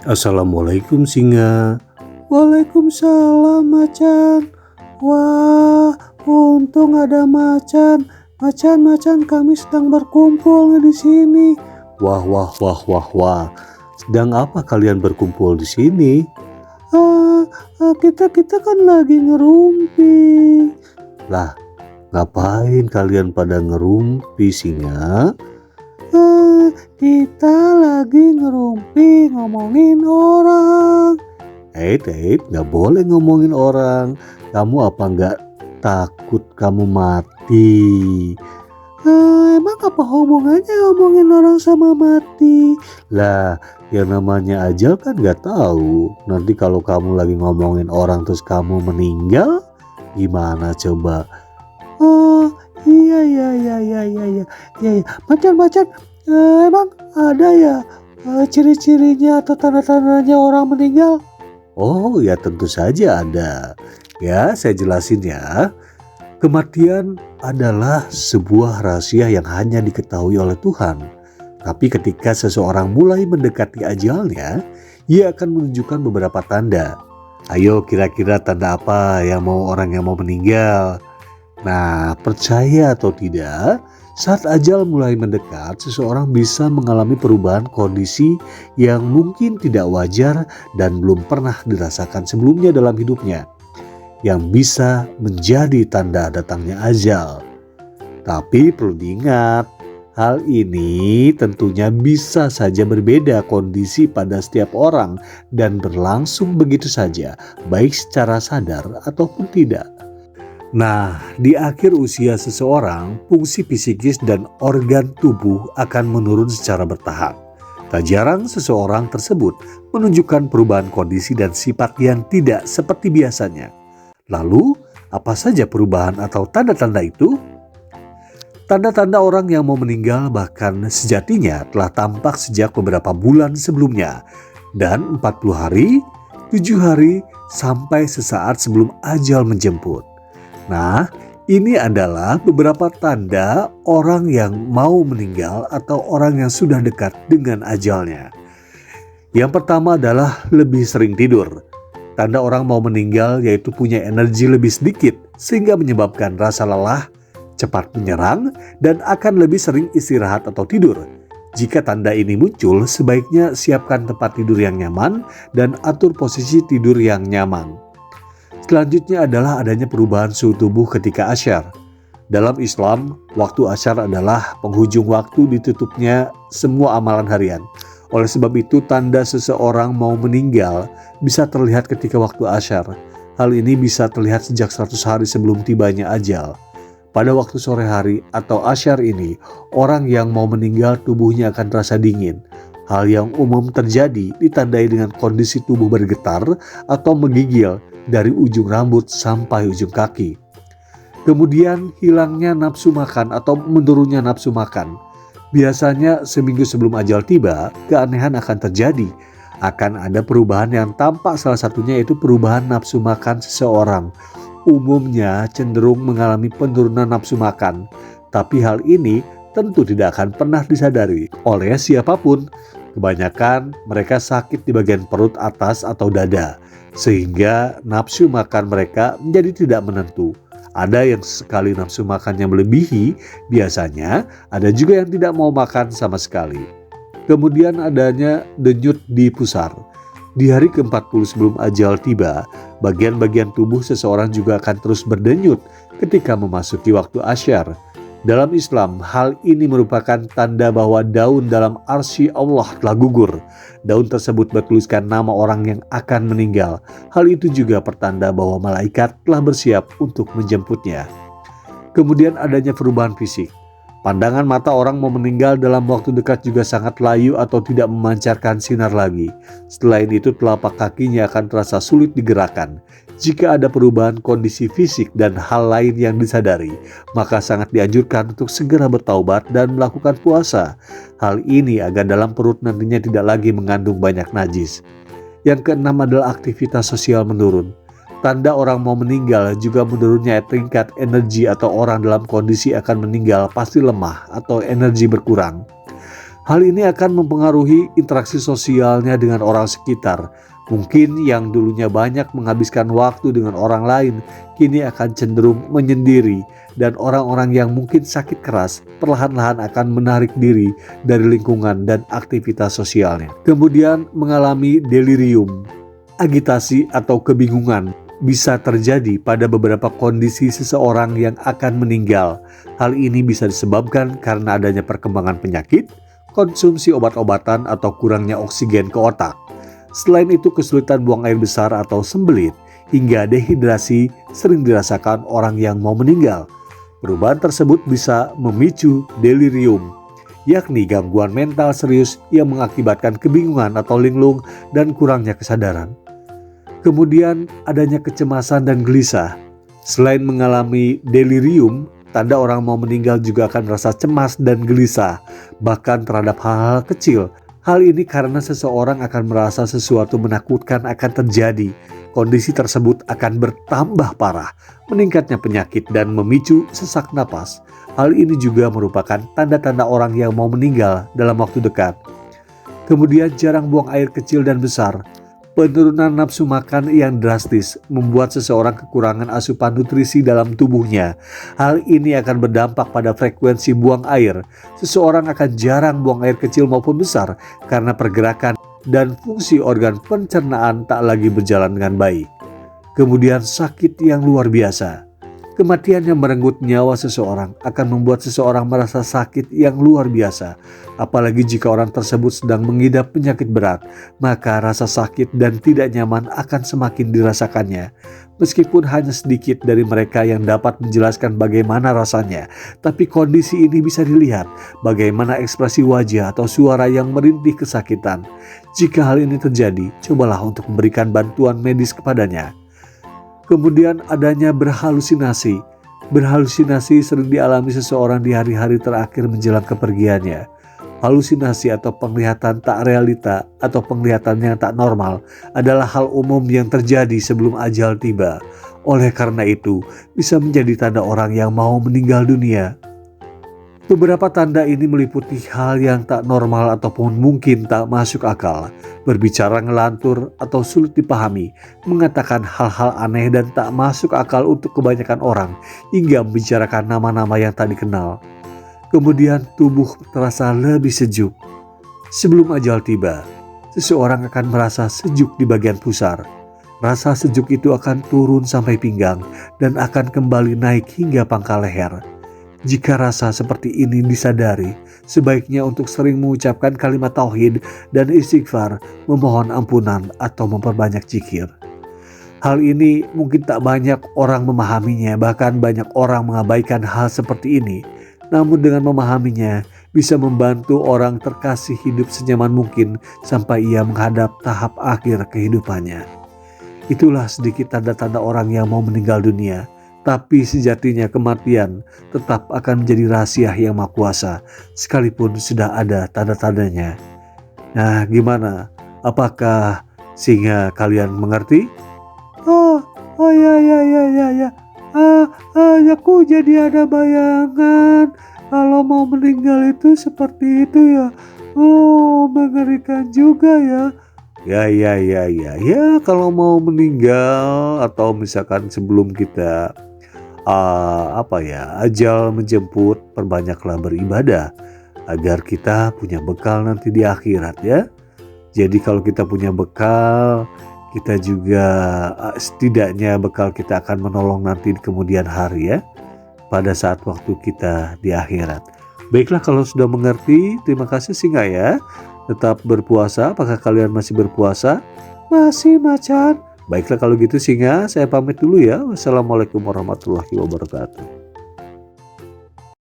Assalamualaikum singa. Waalaikumsalam macan. Wah, untung ada macan. Macan, kami sedang berkumpul di sini. Wah, wah, wah, wah, wah. Sedang apa kalian berkumpul di sini? Kita kan lagi ngerumpi. Lah, ngapain kalian pada ngerumpi singa? Kita lagi ngerumpi ngomongin orang. Nggak boleh ngomongin orang. Kamu apa nggak takut kamu mati? Emang apa hubungannya ngomongin orang sama mati? Lah, yang namanya ajal kan nggak tahu. Nanti kalau kamu lagi ngomongin orang terus kamu meninggal, gimana coba? Oh, iya. Macan. Emang ada ya ciri-cirinya atau tanda-tandanya orang meninggal? Oh ya, tentu saja ada. Ya, saya jelasin ya. Kematian adalah sebuah rahasia yang hanya diketahui oleh Tuhan. Tapi ketika seseorang mulai mendekati ajalnya, ia akan menunjukkan beberapa tanda. Ayo, kira-kira tanda apa orang yang mau meninggal? Nah, percaya atau tidak, saat ajal mulai mendekat, seseorang bisa mengalami perubahan kondisi yang mungkin tidak wajar dan belum pernah dirasakan sebelumnya dalam hidupnya, yang bisa menjadi tanda datangnya ajal. Tapi perlu diingat, hal ini tentunya bisa saja berbeda kondisi pada setiap orang dan berlangsung begitu saja, baik secara sadar ataupun tidak. Nah, di akhir usia seseorang, fungsi psikis dan organ tubuh akan menurun secara bertahap. Tak jarang seseorang tersebut menunjukkan perubahan kondisi dan sifat yang tidak seperti biasanya. Lalu, apa saja perubahan atau tanda-tanda itu? Tanda-tanda orang yang mau meninggal bahkan sejatinya telah tampak sejak beberapa bulan sebelumnya, dan 40 hari, 7 hari, sampai sesaat sebelum ajal menjemput. Nah, ini adalah beberapa tanda orang yang mau meninggal atau orang yang sudah dekat dengan ajalnya. Yang pertama adalah lebih sering tidur. Tanda orang mau meninggal yaitu punya energi lebih sedikit sehingga menyebabkan rasa lelah, cepat menyerang, dan akan lebih sering istirahat atau tidur. Jika tanda ini muncul, sebaiknya siapkan tempat tidur yang nyaman dan atur posisi tidur yang nyaman. Selanjutnya adalah adanya perubahan suhu tubuh ketika asyar. Dalam Islam, waktu asyar adalah penghujung waktu ditutupnya semua amalan harian. Oleh sebab itu, tanda seseorang mau meninggal bisa terlihat ketika waktu asyar. Hal ini bisa terlihat sejak 100 hari sebelum tibanya ajal. Pada waktu sore hari atau asyar ini, orang yang mau meninggal tubuhnya akan terasa dingin. Hal yang umum terjadi ditandai dengan kondisi tubuh bergetar atau menggigil dari ujung rambut sampai ujung kaki. Kemudian hilangnya nafsu makan atau menurunnya nafsu makan. Biasanya seminggu sebelum ajal tiba, keanehan akan terjadi. Akan ada perubahan yang tampak, salah satunya yaitu perubahan nafsu makan seseorang. Umumnya cenderung mengalami penurunan nafsu makan. Tapi hal ini tentu tidak akan pernah disadari oleh siapapun. Kebanyakan mereka sakit di bagian perut atas atau dada, sehingga nafsu makan mereka menjadi tidak menentu. Ada yang sekali nafsu makannya melebihi, biasanya ada juga yang tidak mau makan sama sekali. Kemudian adanya denyut di pusar. Di hari ke-40 sebelum ajal tiba, bagian-bagian tubuh seseorang juga akan terus berdenyut ketika memasuki waktu asyar. Dalam Islam, hal ini merupakan tanda bahwa daun dalam arsy Allah telah gugur. Daun tersebut bertuliskan nama orang yang akan meninggal. Hal itu juga pertanda bahwa malaikat telah bersiap untuk menjemputnya. Kemudian adanya perubahan fisik. Pandangan mata orang mau meninggal dalam waktu dekat juga sangat layu atau tidak memancarkan sinar lagi. Selain itu, telapak kakinya akan terasa sulit digerakkan. Jika ada perubahan kondisi fisik dan hal lain yang disadari, maka sangat dianjurkan untuk segera bertaubat dan melakukan puasa. Hal ini agar dalam perut nantinya tidak lagi mengandung banyak najis. Yang keenam adalah aktivitas sosial menurun. Tanda orang mau meninggal juga menurunnya tingkat energi atau orang dalam kondisi akan meninggal pasti lemah atau energi berkurang. Hal ini akan mempengaruhi interaksi sosialnya dengan orang sekitar. Mungkin yang dulunya banyak menghabiskan waktu dengan orang lain, kini akan cenderung menyendiri. Dan orang-orang yang mungkin sakit keras, perlahan-lahan akan menarik diri dari lingkungan dan aktivitas sosialnya. Kemudian mengalami delirium, agitasi atau kebingungan bisa terjadi pada beberapa kondisi seseorang yang akan meninggal. Hal ini bisa disebabkan karena adanya perkembangan penyakit, konsumsi obat-obatan atau kurangnya oksigen ke otak. Selain itu, kesulitan buang air besar atau sembelit hingga dehidrasi sering dirasakan orang yang mau meninggal. Perubahan tersebut bisa memicu delirium, yakni gangguan mental serius yang mengakibatkan kebingungan atau linglung dan kurangnya kesadaran. Kemudian adanya kecemasan dan gelisah. Selain mengalami delirium, tanda orang mau meninggal juga akan merasa cemas dan gelisah, bahkan terhadap hal-hal kecil. Hal ini karena seseorang akan merasa sesuatu menakutkan akan terjadi. Kondisi tersebut akan bertambah parah, meningkatnya penyakit dan memicu sesak napas. Hal ini juga merupakan tanda-tanda orang yang mau meninggal dalam waktu dekat. Kemudian jarang buang air kecil dan besar. Penurunan nafsu makan yang drastis membuat seseorang kekurangan asupan nutrisi dalam tubuhnya. Hal ini akan berdampak pada frekuensi buang air. Seseorang akan jarang buang air kecil maupun besar karena pergerakan dan fungsi organ pencernaan tak lagi berjalan dengan baik. Kemudian sakit yang luar biasa. Kematian yang merenggut nyawa seseorang akan membuat seseorang merasa sakit yang luar biasa. Apalagi jika orang tersebut sedang mengidap penyakit berat, maka rasa sakit dan tidak nyaman akan semakin dirasakannya. Meskipun hanya sedikit dari mereka yang dapat menjelaskan bagaimana rasanya, tapi kondisi ini bisa dilihat bagaimana ekspresi wajah atau suara yang merintih kesakitan. Jika hal ini terjadi, cobalah untuk memberikan bantuan medis kepadanya. Kemudian adanya berhalusinasi. Berhalusinasi sering dialami seseorang di hari-hari terakhir menjelang kepergiannya. Halusinasi atau penglihatan tak realita atau penglihatan yang tak normal adalah hal umum yang terjadi sebelum ajal tiba. Oleh karena itu, bisa menjadi tanda orang yang mau meninggal dunia. Beberapa tanda ini meliputi hal yang tak normal ataupun mungkin tak masuk akal, berbicara ngelantur atau sulit dipahami, mengatakan hal-hal aneh dan tak masuk akal untuk kebanyakan orang, hingga membicarakan nama-nama yang tak dikenal. Kemudian tubuh terasa lebih sejuk. Sebelum ajal tiba, seseorang akan merasa sejuk di bagian pusar. Rasa sejuk itu akan turun sampai pinggang dan akan kembali naik hingga pangkal leher. Jika rasa seperti ini disadari, sebaiknya untuk sering mengucapkan kalimat tauhid dan istighfar, memohon ampunan atau memperbanyak zikir. Hal ini mungkin tak banyak orang memahaminya, bahkan banyak orang mengabaikan hal seperti ini. Namun dengan memahaminya, bisa membantu orang terkasih hidup senyaman mungkin sampai ia menghadap tahap akhir kehidupannya. Itulah sedikit tanda-tanda orang yang mau meninggal dunia. Tapi sejatinya kematian tetap akan menjadi rahasia yang maha kuasa, sekalipun sudah ada tanda-tandanya. Nah, gimana? Apakah sehingga kalian mengerti? Oh ya. Aku jadi ada bayangan kalau mau meninggal itu seperti itu ya. Oh, mengerikan juga ya. Ya, kalau mau meninggal atau misalkan sebelum kita ajal menjemput, perbanyaklah beribadah agar kita punya bekal nanti di akhirat ya. Jadi kalau kita punya bekal, kita juga setidaknya bekal kita akan menolong nanti di kemudian hari ya, pada saat waktu kita di akhirat. Baiklah, kalau sudah mengerti, terima kasih Singa ya. Tetap berpuasa. Apakah kalian masih berpuasa? Masih, macan. Baiklah kalau gitu Singa, saya pamit dulu ya. Wassalamualaikum warahmatullahi wabarakatuh.